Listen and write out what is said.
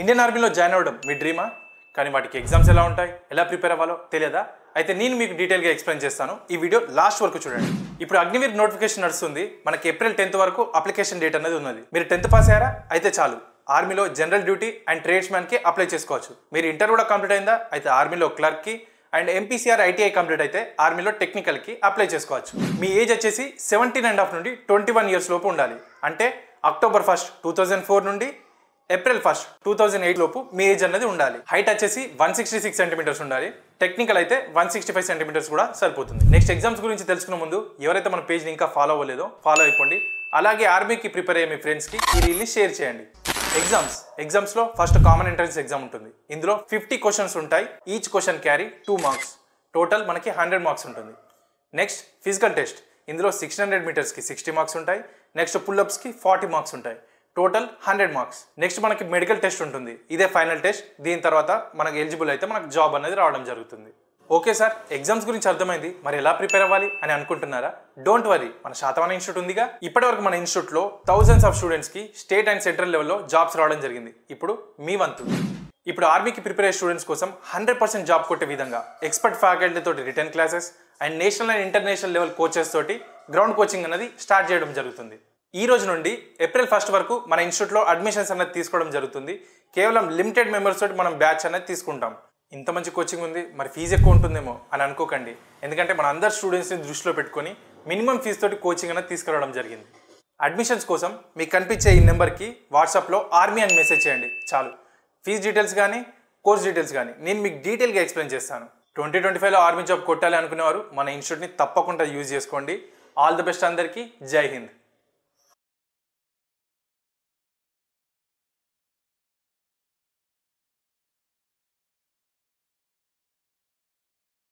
Indian ఆర్మీలో join అవ్వడం మీ డ్రీమా? కానీ వాటికి ఎగ్జామ్స్ ఎలా ఉంటాయి, ఎలా ప్రిపేర్ అవ్వాలో తెలియదా? అయితే నేను మీకు డీటెయిల్గా ఎక్స్ప్లెయిన్ చేస్తాను. ఈ వీడియో లాస్ట్ వరకు చూడండి. ఇప్పుడు అగ్నివీర్ నోటిఫికేషన్ నడుస్తుంది. మనకి ఏప్రిల్ 10th వరకు అప్లికేషన్ డేట్ అనేది ఉన్నది. మీరు 10th పాస్ అయ్యారా? అయితే చాలు, ఆర్మీలో జనరల్ డ్యూటీ అండ్ ట్రేడ్స్ మ్యాన్కి అప్లై చేసుకోవచ్చు. మీరు ఇంటర్ కూడా కంప్లీట్ అయిందా? అయితే ఆర్మీలో క్లర్క్కి అండ్ ఎంపీసీఆర్ ఐటీఐ కంప్లీట్ అయితే ఆర్మీలో టెక్నికల్కి అప్లై చేసుకోవచ్చు. మీ ఏజ్ వచ్చేసి 17.5 నుండి 21 years లోపు ఉండాలి. అంటే అక్టోబర్ 1st 2004 నుండి ఏప్రిల్ 1st 2008 లోపు మీ ఏజ్ అనేది ఉండాలి. హైట్ వచ్చేసి 166 centimeters ఉండాలి. టెక్నికల్ అయితే 165 centimeters కూడా సరిపోతుంది. నెక్స్ట్ ఎగ్జామ్స్ గురించి తెలుసుకునే ముందు ఎవరైతే మన పేజ్ని ఇంకా ఫాలో అవ్వలేదో ఫాలో అయిపోండి. అలాగే ఆర్మీకి ప్రిపేర్ అయ్యే మీ ఫ్రెండ్స్కి ఈ రీల్ని షేర్ చేయండి. ఎగ్జామ్స్లో ఫస్ట్ కామన్ ఎంట్రన్స్ ఎగ్జామ్ ఉంటుంది. ఇందులో 50 questions ఉంటాయి. Each question carry 2 marks. Total మనకి 100 marks ఉంటుంది. Next physical test. ఇందులో 600 metersకి 60 marks ఉంటాయి. నెక్స్ట్ పుల్అప్స్కి 40 marks ఉంటాయి. Total 100 marks. నెక్స్ట్ మనకి మెడికల్ టెస్ట్ ఉంటుంది. ఇదే ఫైనల్ టెస్ట్. దీని తర్వాత మనకు ఎలిజిబుల్ అయితే మనకు జాబ్ అనేది రావడం జరుగుతుంది. ఓకే సార్, ఎగ్జామ్స్ గురించి అర్థమైంది, మరి ఎలా ప్రిపేర్ అవ్వాలి అని అనుకుంటున్నారా? డోంట్ వరీ, మన శాతవాహన ఇన్స్టిట్యూట్ ఉందిగా. ఇప్పటివరకు మన ఇన్స్టిట్యూట్లో thousands of స్టూడెంట్స్కి స్టేట్ అండ్ సెంట్రల్ లెవెల్లో జాబ్స్ రావడం జరిగింది. ఇప్పుడు మీ వంతు. ఇప్పుడు ఆర్మీకి ప్రిపేర్ అయ్యే స్టూడెంట్స్ కోసం 100% జాబ్ కొట్టే విధంగా ఎక్స్పర్ట్ ఫ్యాకల్టీ తోటి return classes and national and international level coaches తోటి గ్రౌండ్ కోచింగ్ అనేది స్టార్ట్ చేయడం జరుగుతుంది. ఈ రోజు నుండి ఏప్రిల్ 1st వరకు మన ఇన్స్టిట్యూట్లో అడ్మిషన్స్ అనేది తీసుకోవడం జరుగుతుంది. కేవలం లిమిటెడ్ మెంబర్స్ తోటి మనం బ్యాచ్ అనేది తీసుకుంటాం. ఇంత మంచి కోచింగ్ ఉంది, మరి ఫీజు ఎక్కువ ఉంటుందేమో అని అనుకోకండి. ఎందుకంటే మన అందరు స్టూడెంట్స్ని దృష్టిలో పెట్టుకొని మినిమం ఫీజు తోటి కోచింగ్ అనేది తీసుకురావడం జరిగింది. అడ్మిషన్స్ కోసం మీకు కనిపించే ఈ నెంబర్కి వాట్సాప్లో ఆర్మీ అని మెసేజ్ చేయండి చాలు. ఫీజు డీటెయిల్స్ కానీ కోర్స్ డీటెయిల్స్ కానీ నేను మీకు డీటెయిల్గా ఎక్స్ప్లెయిన్ చేస్తాను. 2025లో ఆర్మీ జాబ్ కొట్టాలి అనుకునేవారు మన ఇన్స్టిట్యూట్ని తప్పకుండా యూజ్ చేసుకోండి. ఆల్ ది బెస్ట్ అందరికీ. జై హింద్.